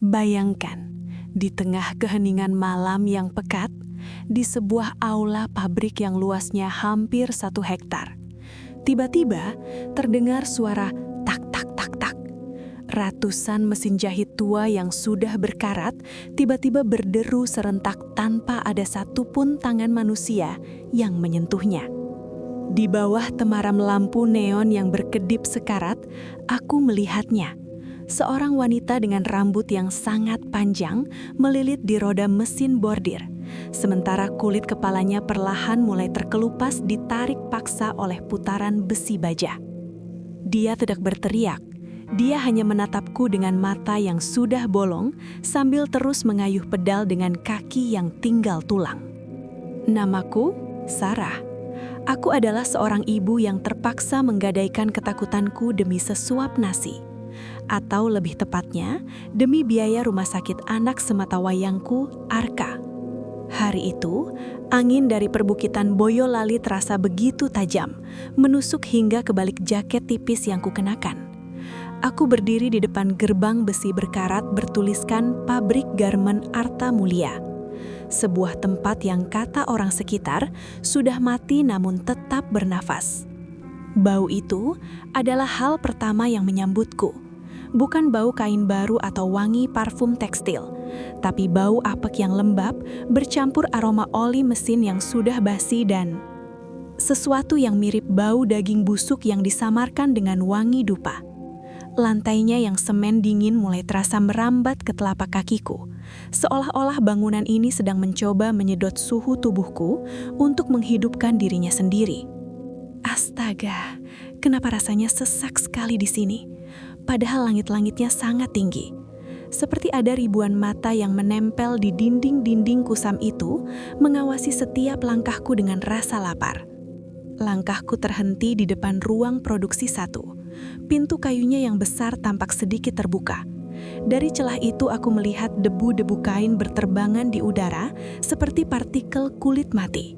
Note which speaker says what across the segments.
Speaker 1: Bayangkan, di tengah keheningan malam yang pekat, di sebuah aula pabrik yang luasnya hampir 1 hektar, tiba-tiba terdengar suara tak tak tak tak. Ratusan mesin jahit tua yang sudah berkarat tiba-tiba berderu serentak tanpa ada satupun tangan manusia yang menyentuhnya. Di bawah temaram lampu neon yang berkedip sekarat, aku melihatnya. Seorang wanita dengan rambut yang sangat panjang melilit di roda mesin bordir, sementara kulit kepalanya perlahan mulai terkelupas ditarik paksa oleh putaran besi baja. Dia tidak berteriak. Dia hanya menatapku dengan mata yang sudah bolong sambil terus mengayuh pedal dengan kaki yang tinggal tulang. Namaku Sarah. Aku adalah seorang ibu yang terpaksa menggadaikan ketakutanku demi sesuap nasi. Atau lebih tepatnya, demi biaya rumah sakit anak sematawayangku, Arka. Hari itu, angin dari perbukitan Boyolali terasa begitu tajam, menusuk hingga ke balik jaket tipis yang kukenakan. Aku berdiri di depan gerbang besi berkarat bertuliskan Pabrik Garmen Arta Mulia. Sebuah tempat yang kata orang sekitar sudah mati namun tetap bernafas. Bau itu adalah hal pertama yang menyambutku. Bukan bau kain baru atau wangi parfum tekstil, tapi bau apek yang lembab bercampur aroma oli mesin yang sudah basi dan sesuatu yang mirip bau daging busuk yang disamarkan dengan wangi dupa. Lantainya yang semen dingin mulai terasa merambat ke telapak kakiku, seolah-olah bangunan ini sedang mencoba menyedot suhu tubuhku untuk menghidupkan dirinya sendiri. Astaga, kenapa rasanya sesak sekali di sini? Padahal langit-langitnya sangat tinggi. Seperti ada ribuan mata yang menempel di dinding-dinding kusam itu, mengawasi setiap langkahku dengan rasa lapar. Langkahku terhenti di depan ruang produksi 1. Pintu kayunya yang besar tampak sedikit terbuka. Dari celah itu aku melihat debu-debu kain berterbangan di udara seperti partikel kulit mati.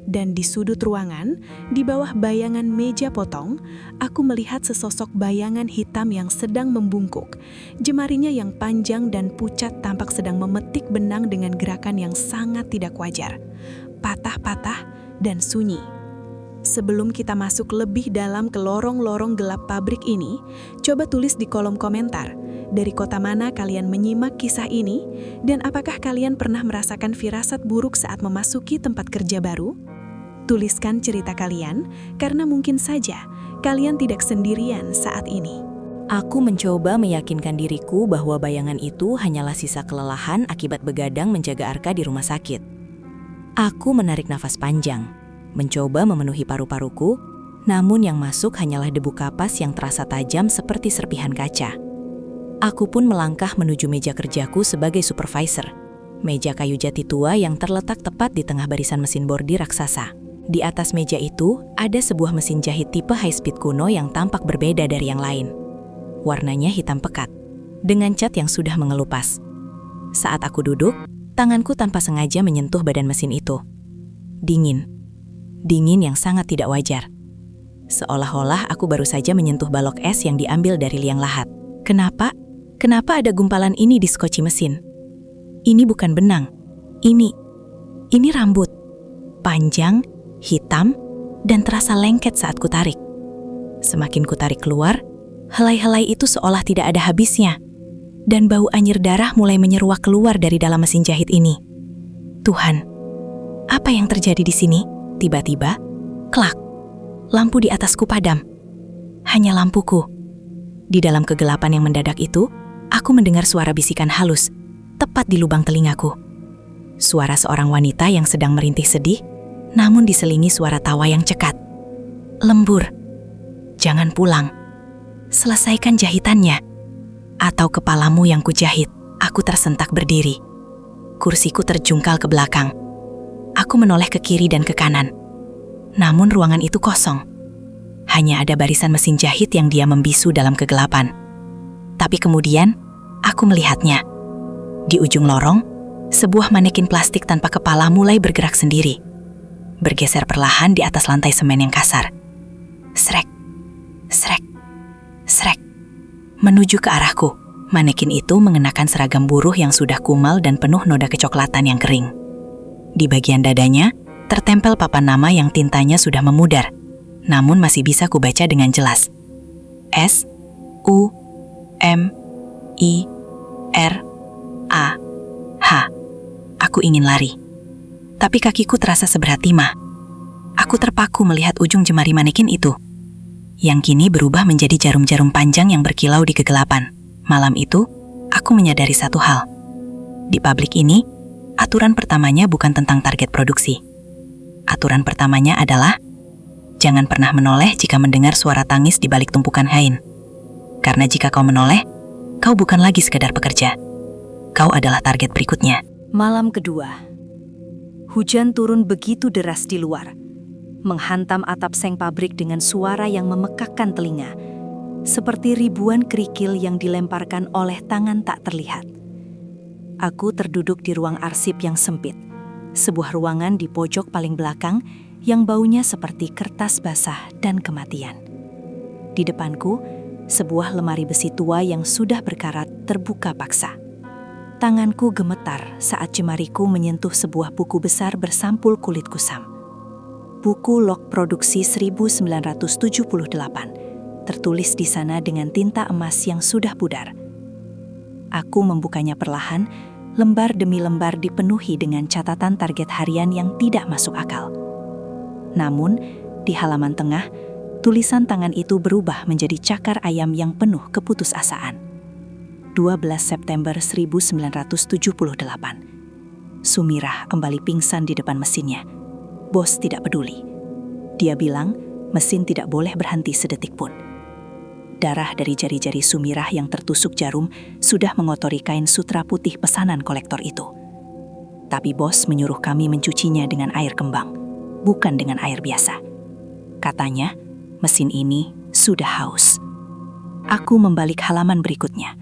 Speaker 1: Dan di sudut ruangan, di bawah bayangan meja potong, aku melihat sesosok bayangan hitam yang sedang membungkuk. Jemarinya yang panjang dan pucat tampak sedang memetik benang dengan gerakan yang sangat tidak wajar, patah-patah dan sunyi. Sebelum kita masuk lebih dalam ke lorong-lorong gelap pabrik ini, coba tulis di kolom komentar, dari kota mana kalian menyimak kisah ini, dan apakah kalian pernah merasakan firasat buruk saat memasuki tempat kerja baru? Tuliskan cerita kalian, karena mungkin saja kalian tidak sendirian saat ini.
Speaker 2: Aku mencoba meyakinkan diriku bahwa bayangan itu hanyalah sisa kelelahan akibat begadang menjaga Arka di rumah sakit. Aku menarik nafas panjang, mencoba memenuhi paru-paruku, namun yang masuk hanyalah debu kapas yang terasa tajam seperti serpihan kaca. Aku pun melangkah menuju meja kerjaku sebagai supervisor, meja kayu jati tua yang terletak tepat di tengah barisan mesin bordir raksasa. Di atas meja itu ada sebuah mesin jahit tipe high-speed kuno yang tampak berbeda dari yang lain. Warnanya hitam pekat, dengan cat yang sudah mengelupas. Saat aku duduk, tanganku tanpa sengaja menyentuh badan mesin itu. Dingin yang sangat tidak wajar. Seolah-olah aku baru saja menyentuh balok es yang diambil dari liang lahat. Kenapa ada gumpalan ini di skoci mesin? Ini bukan benang. Ini rambut. Panjang, hitam, dan terasa lengket saat kutarik. Semakin kutarik keluar, helai-helai itu seolah tidak ada habisnya. Dan bau anyir darah mulai menyeruak keluar dari dalam mesin jahit ini. Tuhan, apa yang terjadi di sini? Tiba-tiba, klak, lampu di atasku padam. Hanya lampuku. Di dalam kegelapan yang mendadak itu, aku mendengar suara bisikan halus, tepat di lubang telingaku. Suara seorang wanita yang sedang merintih sedih, namun diselingi suara tawa yang cekat. Lembur, jangan pulang. Selesaikan jahitannya. Atau kepalamu yang kujahit. Aku tersentak berdiri. Kursiku terjungkal ke belakang. Aku menoleh ke kiri dan ke kanan. Namun ruangan itu kosong. Hanya ada barisan mesin jahit yang diam membisu dalam kegelapan. Tapi kemudian, aku melihatnya. Di ujung lorong, sebuah manekin plastik tanpa kepala mulai bergerak sendiri. Bergeser perlahan di atas lantai semen yang kasar. Srek, srek, srek. Menuju ke arahku, Manekin itu mengenakan seragam buruh yang sudah kumal dan penuh noda kecoklatan yang kering. Di bagian dadanya, tertempel papan nama yang tintanya sudah memudar, namun masih bisa kubaca dengan jelas. S, U, M, I, R, A, H. Aku ingin lari, tapi kakiku terasa seberat timah. Aku terpaku melihat ujung jemari manekin itu, yang kini berubah menjadi jarum-jarum panjang yang berkilau di kegelapan. Malam itu, aku menyadari satu hal. Di pabrik ini, aturan pertamanya bukan tentang target produksi. Aturan pertamanya adalah, jangan pernah menoleh jika mendengar suara tangis di balik tumpukan kain. Karena jika kau menoleh, kau bukan lagi sekadar pekerja. Kau adalah target berikutnya.
Speaker 3: Malam kedua. Hujan turun begitu deras di luar, menghantam atap seng pabrik dengan suara yang memekakkan telinga, seperti ribuan kerikil yang dilemparkan oleh tangan tak terlihat. Aku terduduk di ruang arsip yang sempit, sebuah ruangan di pojok paling belakang yang baunya seperti kertas basah dan kematian. Di depanku, sebuah lemari besi tua yang sudah berkarat terbuka paksa. Tanganku gemetar saat jemariku menyentuh sebuah buku besar bersampul kulit kusam. Buku log produksi 1978, tertulis di sana dengan tinta emas yang sudah pudar. Aku membukanya perlahan, lembar demi lembar dipenuhi dengan catatan target harian yang tidak masuk akal. Namun, di halaman tengah, tulisan tangan itu berubah menjadi cakar ayam yang penuh keputusasaan. 12 September 1978. Sumirah kembali pingsan di depan mesinnya. Bos tidak peduli. Dia bilang mesin tidak boleh berhenti sedetik pun. Darah dari jari-jari Sumirah yang tertusuk jarum sudah mengotori kain sutra putih pesanan kolektor itu. Tapi bos menyuruh kami mencucinya dengan air kembang, bukan dengan air biasa. Katanya, mesin ini sudah haus. Aku membalik halaman berikutnya,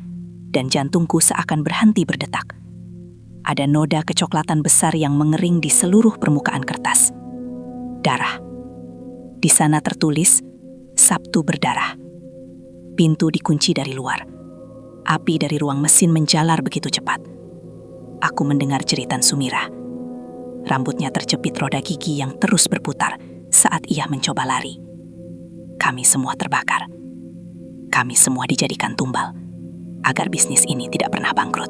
Speaker 3: dan jantungku seakan berhenti berdetak. Ada noda kecoklatan besar yang mengering di seluruh permukaan kertas. Darah. Di sana tertulis, Sabtu berdarah. Pintu dikunci dari luar. Api dari ruang mesin menjalar begitu cepat. Aku mendengar jeritan Sumirah. Rambutnya terjepit roda gigi yang terus berputar saat ia mencoba lari. Kami semua terbakar. Kami semua dijadikan tumbal agar bisnis ini tidak pernah bangkrut.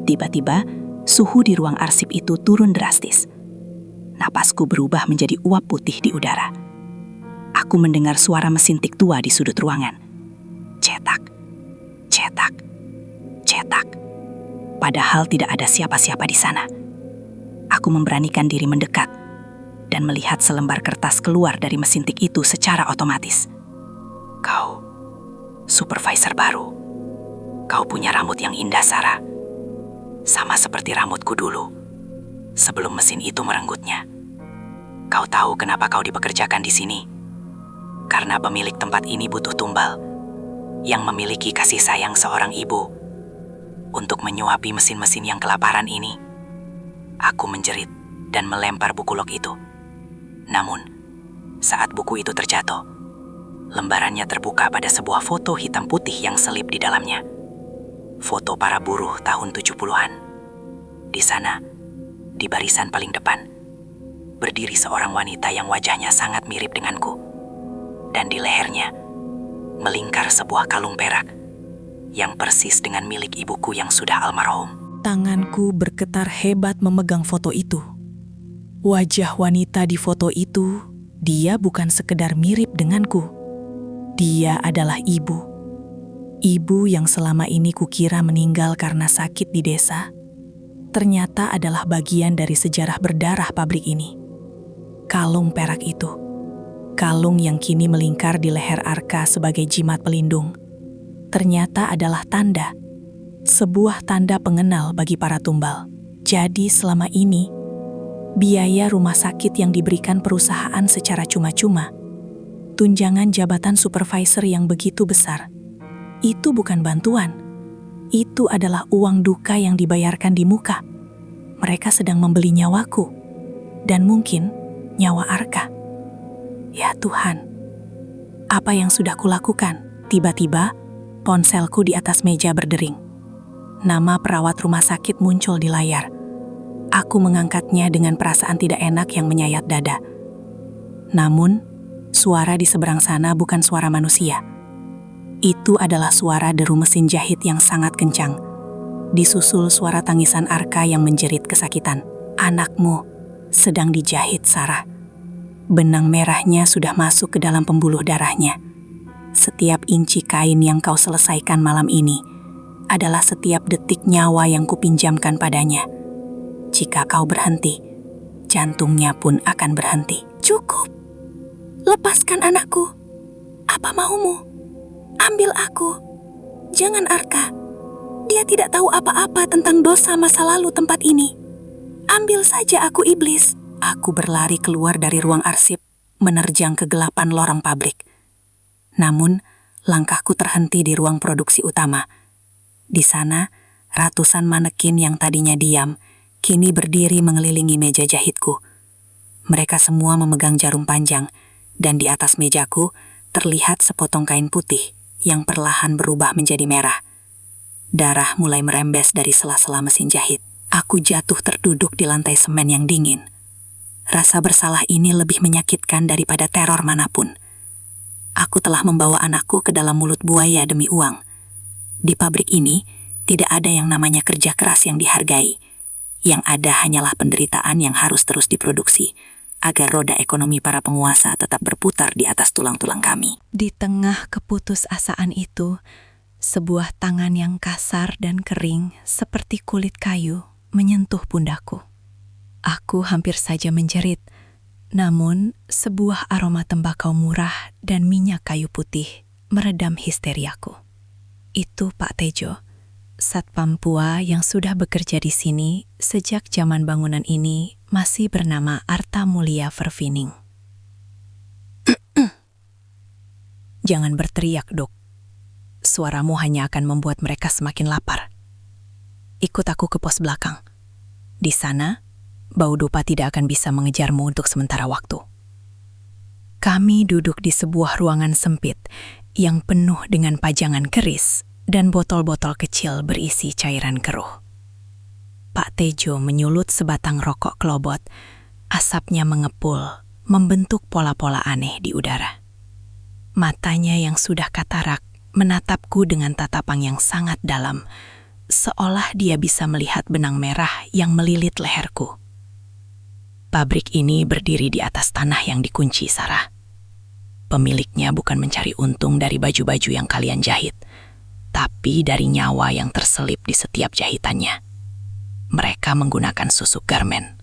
Speaker 3: Tiba-tiba, suhu di ruang arsip itu turun drastis. Napasku berubah menjadi uap putih di udara. Aku mendengar suara mesin tik tua di sudut ruangan. Cetak, cetak, cetak. Padahal tidak ada siapa-siapa di sana. Aku memberanikan diri mendekat dan melihat selembar kertas keluar dari mesin tik itu secara otomatis. Kau, supervisor baru. Kau punya rambut yang indah, Sarah. Sama seperti rambutku dulu, sebelum mesin itu merenggutnya. Kau tahu kenapa kau dipekerjakan di sini? Karena pemilik tempat ini butuh tumbal yang memiliki kasih sayang seorang ibu untuk menyuapi mesin-mesin yang kelaparan ini. Aku menjerit dan melempar buku log itu. Namun, saat buku itu terjatuh, lembarannya terbuka pada sebuah foto hitam putih yang selip di dalamnya. Foto para buruh tahun 70-an. Di sana, di barisan paling depan, berdiri seorang wanita yang wajahnya sangat mirip denganku. Dan di lehernya, melingkar sebuah kalung perak yang persis dengan milik ibuku yang sudah almarhum.
Speaker 1: Tanganku bergetar hebat memegang foto itu. Wajah wanita di foto itu, dia bukan sekedar mirip denganku. Dia adalah ibu. Ibu yang selama ini kukira meninggal karena sakit di desa, ternyata adalah bagian dari sejarah berdarah pabrik ini. Kalung perak itu, kalung yang kini melingkar di leher Arka sebagai jimat pelindung, ternyata adalah tanda, sebuah tanda pengenal bagi para tumbal. Jadi selama ini, biaya rumah sakit yang diberikan perusahaan secara cuma-cuma, tunjangan jabatan supervisor yang begitu besar, itu bukan bantuan. Itu adalah uang duka yang dibayarkan di muka. Mereka sedang membeli nyawaku, dan mungkin nyawa Arka. Ya Tuhan, apa yang sudah kulakukan? Tiba-tiba,
Speaker 3: Ponselku di atas meja berdering. Nama perawat rumah sakit muncul di layar. Aku mengangkatnya dengan perasaan tidak enak yang menyayat dada. Namun, suara di seberang sana bukan suara manusia. Itu adalah suara deru mesin jahit yang sangat kencang. Disusul suara tangisan Arka yang menjerit kesakitan. Anakmu sedang dijahit, Sarah. Benang merahnya sudah masuk ke dalam pembuluh darahnya. Setiap inci kain yang kau selesaikan malam ini adalah setiap detik nyawa yang kupinjamkan padanya. Jika kau berhenti, jantungnya pun akan berhenti. Cukup. Lepaskan anakku. Apa maumu? Ambil aku. Jangan Arka. Dia tidak tahu apa-apa tentang dosa masa lalu tempat ini. Ambil saja aku, iblis. Aku berlari keluar dari ruang arsip, menerjang kegelapan lorong pabrik. Namun, langkahku terhenti di ruang produksi utama. Di sana, ratusan manekin yang tadinya diam, kini berdiri mengelilingi meja jahitku. Mereka semua memegang jarum panjang, dan di atas mejaku terlihat sepotong kain putih yang perlahan berubah menjadi merah. Darah mulai merembes dari sela-sela mesin jahit. Aku jatuh terduduk di lantai semen yang dingin. Rasa bersalah ini lebih menyakitkan daripada teror manapun. Aku telah membawa anakku ke dalam mulut buaya demi uang. Di pabrik ini, tidak ada yang namanya kerja keras yang dihargai. Yang ada hanyalah penderitaan yang harus terus diproduksi, agar roda ekonomi para penguasa tetap berputar di atas tulang-tulang kami.
Speaker 1: Di tengah keputusasaan itu, sebuah tangan yang kasar dan kering seperti kulit kayu menyentuh pundakku. Aku hampir saja menjerit, namun sebuah aroma tembakau murah dan minyak kayu putih meredam histeriaku. Itu Pak Tejo, satpam Pua yang sudah bekerja di sini sejak zaman bangunan ini masih bernama Arta Mulia Vervining. Jangan berteriak, Dok. Suaramu hanya akan membuat mereka semakin lapar. Ikut aku ke pos belakang. Di sana, bau dupa tidak akan bisa mengejarmu untuk sementara waktu. Kami duduk di sebuah ruangan sempit yang penuh dengan pajangan keris dan botol-botol kecil berisi cairan keruh. Pak Tejo menyulut sebatang rokok kelobot. Asapnya mengepul, membentuk pola-pola aneh di udara. Matanya yang sudah katarak menatapku dengan tatapan yang sangat dalam, seolah dia bisa melihat benang merah yang melilit leherku. Pabrik ini berdiri di atas tanah yang dikunci, Sarah. Pemiliknya bukan mencari untung dari baju-baju yang kalian jahit, tapi dari nyawa yang terselip di setiap jahitannya. Mereka menggunakan susuk garmen,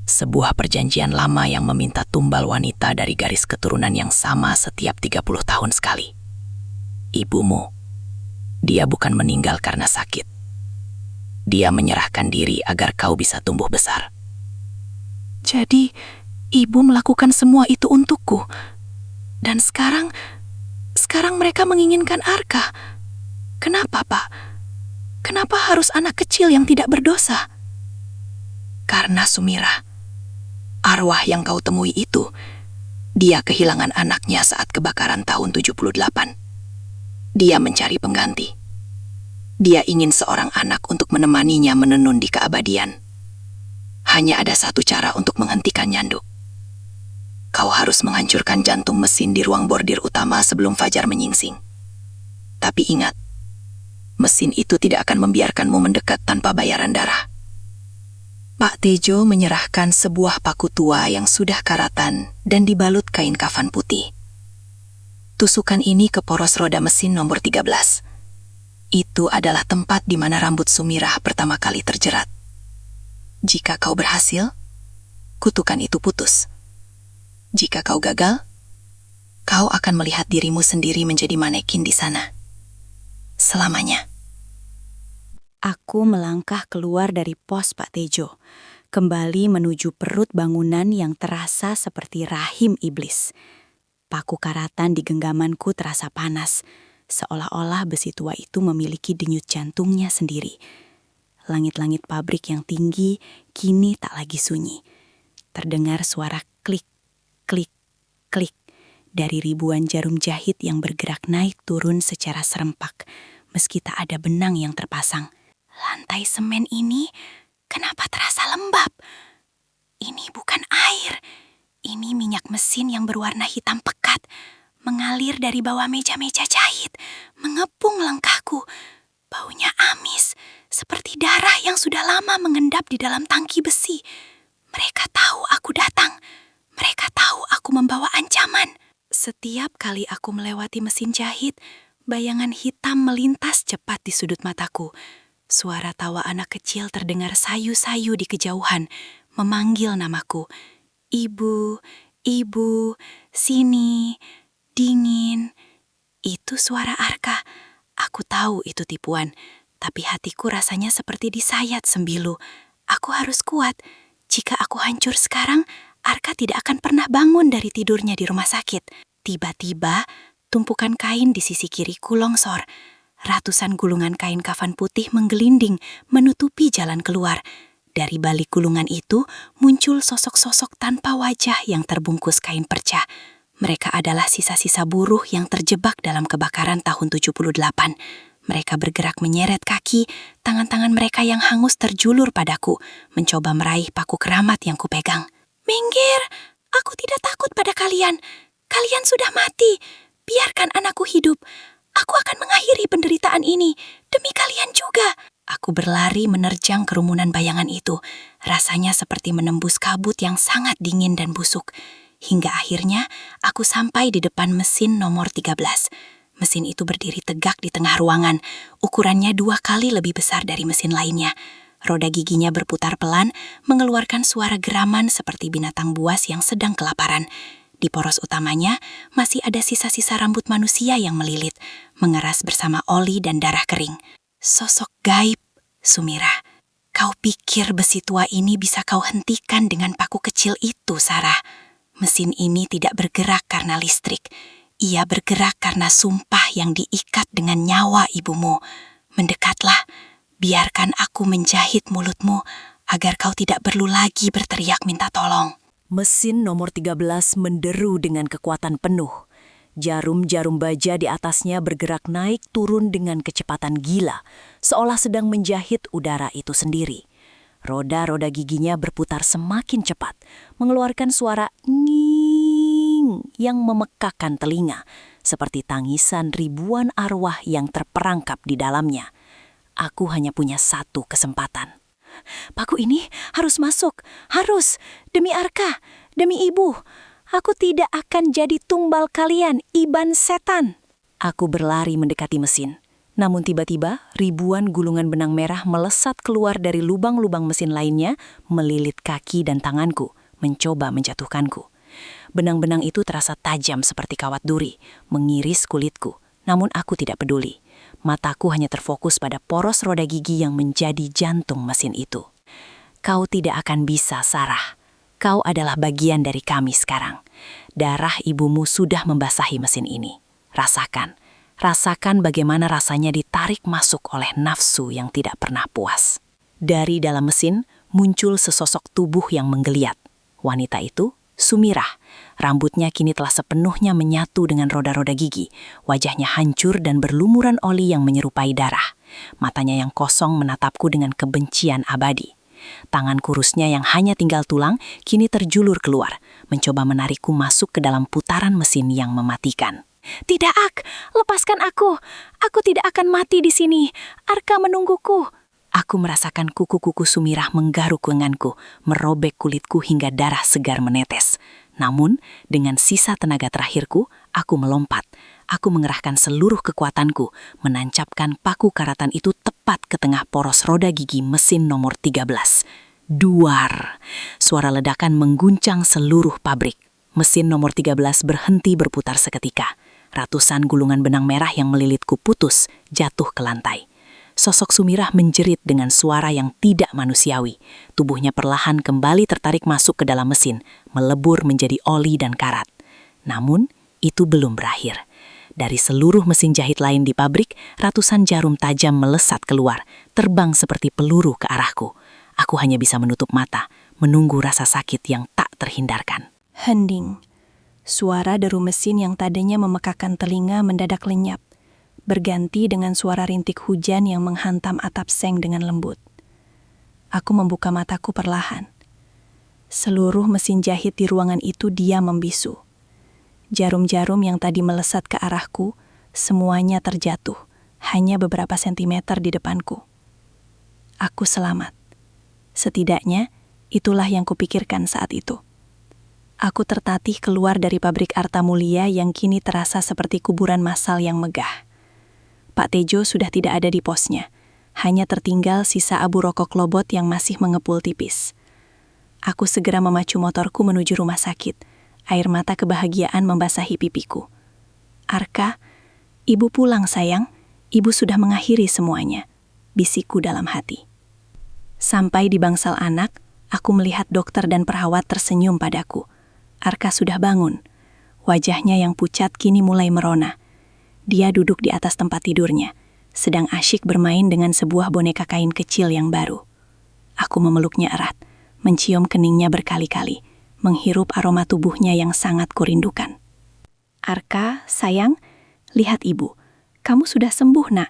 Speaker 1: sebuah perjanjian lama yang meminta tumbal wanita dari garis keturunan yang sama setiap 30 tahun sekali. Ibumu, dia bukan meninggal karena sakit. Dia menyerahkan diri agar kau bisa tumbuh besar. Jadi, ibu melakukan semua itu untukku. Dan sekarang mereka menginginkan Arka. Kenapa, Pak? Kenapa harus anak kecil yang tidak berdosa? Karena Sumirah, arwah yang kau temui itu, dia kehilangan anaknya saat kebakaran tahun 78. Dia mencari pengganti. Dia ingin seorang anak untuk menemaninya menenun di keabadian. Hanya ada satu cara untuk menghentikan nyanduk. Kau harus menghancurkan jantung mesin di ruang bordir utama sebelum fajar menyingsing. Tapi ingat, mesin itu tidak akan membiarkanmu mendekat tanpa bayaran darah. Pak Tejo menyerahkan sebuah paku tua yang sudah karatan dan dibalut kain kafan putih. Tusukan ini ke poros roda mesin nomor 13. Itu adalah tempat di mana rambut Sumirah pertama kali terjerat. Jika kau berhasil, kutukan itu putus. Jika kau gagal, kau akan melihat dirimu sendiri menjadi manekin di sana. Selamanya.
Speaker 2: Aku melangkah keluar dari pos Pak Tejo, kembali menuju perut bangunan yang terasa seperti rahim iblis. Paku karatan di genggamanku terasa panas, seolah-olah besi tua itu memiliki denyut jantungnya sendiri. Langit-langit pabrik yang tinggi kini tak lagi sunyi. Terdengar suara klik, klik, klik
Speaker 3: Dari ribuan jarum jahit yang bergerak naik turun secara serempak, meski tak ada benang yang terpasang. Lantai semen ini kenapa terasa lembab? Ini bukan air. Ini minyak mesin yang berwarna hitam pekat, mengalir dari bawah meja-meja jahit, mengepung langkahku. Baunya amis, seperti darah yang sudah lama mengendap di dalam tangki besi. Mereka tahu aku datang. Mereka tahu aku membawa ancaman. Setiap kali aku melewati mesin jahit, bayangan hitam melintas cepat di sudut mataku. Suara tawa anak kecil terdengar sayu-sayu di kejauhan, memanggil namaku. Ibu, ibu, sini, dingin. Itu suara Arka. Aku tahu itu tipuan, tapi hatiku rasanya seperti disayat sembilu. Aku harus kuat. Jika aku hancur sekarang, Arka tidak akan pernah bangun dari tidurnya di rumah sakit. Tiba-tiba, tumpukan kain di sisi kiriku longsor. Ratusan gulungan kain kafan putih menggelinding, menutupi jalan keluar. Dari balik gulungan itu, muncul sosok-sosok tanpa wajah yang terbungkus kain perca. Mereka adalah sisa-sisa buruh yang terjebak dalam kebakaran tahun 78. Mereka bergerak menyeret kaki, tangan-tangan mereka yang hangus terjulur padaku, mencoba meraih paku keramat yang kupegang. "Minggir, aku tidak takut pada kalian. Kalian sudah mati. Biarkan anakku hidup. Aku akan mengakhiri penderitaan ini, demi kalian juga." Aku berlari menerjang kerumunan bayangan itu. Rasanya seperti menembus kabut yang sangat dingin dan busuk. Hingga akhirnya aku sampai di depan mesin nomor 13. Mesin itu berdiri tegak di tengah ruangan. Ukurannya 2 kali lebih besar dari mesin lainnya. Roda giginya berputar pelan, mengeluarkan suara geraman seperti binatang buas yang sedang kelaparan. Di poros utamanya masih ada sisa-sisa rambut manusia yang melilit, mengeras bersama oli dan darah kering. Sosok gaib, Sumira. Kau pikir besi tua ini bisa kau hentikan dengan paku kecil itu, Sarah? Mesin ini tidak bergerak karena listrik. Ia bergerak karena sumpah yang diikat dengan nyawa ibumu. Mendekatlah, biarkan aku menjahit mulutmu agar kau tidak perlu lagi berteriak minta tolong.
Speaker 2: Mesin nomor 13 menderu dengan kekuatan penuh. Jarum-jarum baja di atasnya bergerak naik turun dengan kecepatan gila, seolah sedang menjahit udara itu sendiri. Roda-roda giginya berputar semakin cepat, mengeluarkan suara nging yang memekakan telinga, seperti tangisan ribuan arwah yang terperangkap di dalamnya. Aku hanya punya satu kesempatan. Paku ini harus masuk, harus, demi Arka, demi ibu. Aku tidak akan jadi tumbal kalian, iban setan. Aku berlari mendekati mesin. Namun tiba-tiba, ribuan gulungan benang merah melesat keluar dari lubang-lubang mesin lainnya, melilit kaki dan tanganku, mencoba menjatuhkanku. Benang-benang itu terasa tajam seperti kawat duri, mengiris kulitku. Namun aku tidak peduli. Mataku hanya terfokus pada poros roda gigi yang menjadi jantung mesin itu. Kau tidak akan bisa, Sarah. Kau adalah bagian dari kami sekarang. Darah ibumu sudah membasahi mesin ini. Rasakan. Rasakan bagaimana rasanya ditarik masuk oleh nafsu yang tidak pernah puas. Dari dalam mesin muncul sesosok tubuh yang menggeliat. Wanita itu Sumirah. Rambutnya kini telah sepenuhnya menyatu dengan roda-roda gigi. Wajahnya hancur dan berlumuran oli yang menyerupai darah. Matanya yang kosong menatapku dengan kebencian abadi. Tangan kurusnya yang hanya tinggal tulang kini terjulur keluar, mencoba menarikku masuk ke dalam putaran mesin yang mematikan. "Tidak, Ak, lepaskan aku. Aku tidak akan mati di sini. Arka menungguku." Aku merasakan kuku-kuku Sumirah menggaruk lenganku, merobek kulitku hingga darah segar menetes. Namun, dengan sisa tenaga terakhirku, aku melompat. Aku mengerahkan seluruh kekuatanku, menancapkan paku karatan itu tepat ke tengah poros roda gigi mesin nomor 13. Duar! Suara ledakan mengguncang seluruh pabrik. Mesin nomor 13 berhenti berputar seketika. Ratusan gulungan benang merah yang melilitku putus, jatuh ke lantai. Sosok Sumirah menjerit dengan suara yang tidak manusiawi. Tubuhnya perlahan kembali tertarik masuk ke dalam mesin, melebur menjadi oli dan karat. Namun, itu belum berakhir. Dari seluruh mesin jahit lain di pabrik, ratusan jarum tajam melesat keluar, terbang seperti peluru ke arahku. Aku hanya bisa menutup mata, menunggu rasa sakit yang tak terhindarkan.
Speaker 3: Hening. Suara deru mesin yang tadinya memekakan telinga mendadak lenyap, berganti dengan suara rintik hujan yang menghantam atap seng dengan lembut. Aku membuka mataku perlahan. Seluruh mesin jahit di ruangan itu diam membisu. Jarum-jarum yang tadi melesat ke arahku, semuanya terjatuh, hanya beberapa sentimeter di depanku. Aku selamat. Setidaknya, itulah yang kupikirkan saat itu. Aku tertatih keluar dari pabrik Arta Mulia yang kini terasa seperti kuburan massal yang megah. Pak Tejo sudah tidak ada di posnya, hanya tertinggal sisa abu rokok lobot yang masih mengepul tipis. Aku segera memacu motorku menuju rumah sakit, air mata kebahagiaan membasahi pipiku. Arka, ibu pulang sayang, ibu sudah mengakhiri semuanya, bisikku dalam hati. Sampai di bangsal anak, aku melihat dokter dan perawat tersenyum padaku. Arka sudah bangun. Wajahnya yang pucat kini mulai merona. Dia duduk di atas tempat tidurnya, sedang asyik bermain dengan sebuah boneka kain kecil yang baru. Aku memeluknya erat, mencium keningnya berkali-kali, menghirup aroma tubuhnya yang sangat kurindukan. Arka, sayang, lihat ibu. Kamu sudah sembuh, nak.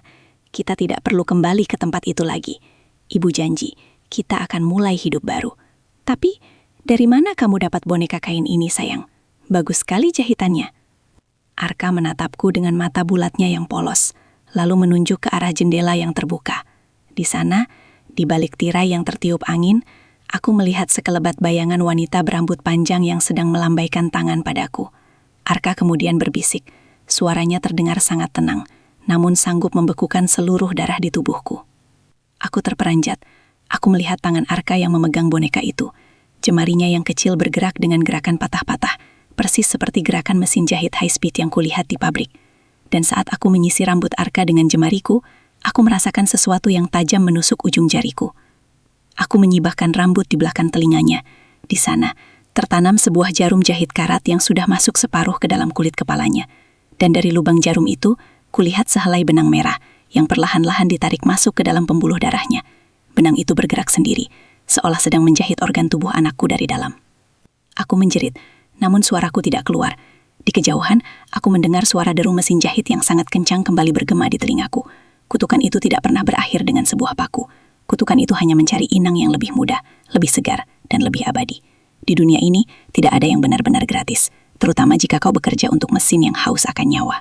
Speaker 3: Kita tidak perlu kembali ke tempat itu lagi. Ibu janji, kita akan mulai hidup baru. Tapi, dari mana kamu dapat boneka kain ini, sayang? Bagus sekali jahitannya. Arka menatapku dengan mata bulatnya yang polos, lalu menunjuk ke arah jendela yang terbuka. Di sana, di balik tirai yang tertiup angin, aku melihat sekelebat bayangan wanita berambut panjang yang sedang melambaikan tangan padaku. Arka kemudian berbisik. Suaranya terdengar sangat tenang, namun sanggup membekukan seluruh darah di tubuhku. Aku terperanjat. Aku melihat tangan Arka yang memegang boneka itu. Jemarinya yang kecil bergerak dengan gerakan patah-patah, persis seperti gerakan mesin jahit high-speed yang kulihat di pabrik. Dan saat aku menyisir rambut Arka dengan jemariku, aku merasakan sesuatu yang tajam menusuk ujung jariku. Aku menyibakkan rambut di belakang telinganya. Di sana, tertanam sebuah jarum jahit karat yang sudah masuk separuh ke dalam kulit kepalanya. Dan dari lubang jarum itu, kulihat sehelai benang merah yang perlahan-lahan ditarik masuk ke dalam pembuluh darahnya. Benang itu bergerak sendiri, seolah sedang menjahit organ tubuh anakku dari dalam. Aku menjerit, namun suaraku tidak keluar. Di kejauhan, aku mendengar suara deru mesin jahit yang sangat kencang kembali bergema di telingaku. Kutukan itu tidak pernah berakhir dengan sebuah paku. Kutukan itu hanya mencari inang yang lebih mudah, lebih segar, dan lebih abadi. Di dunia ini, tidak ada yang benar-benar gratis, terutama jika kau bekerja untuk mesin yang haus akan nyawa.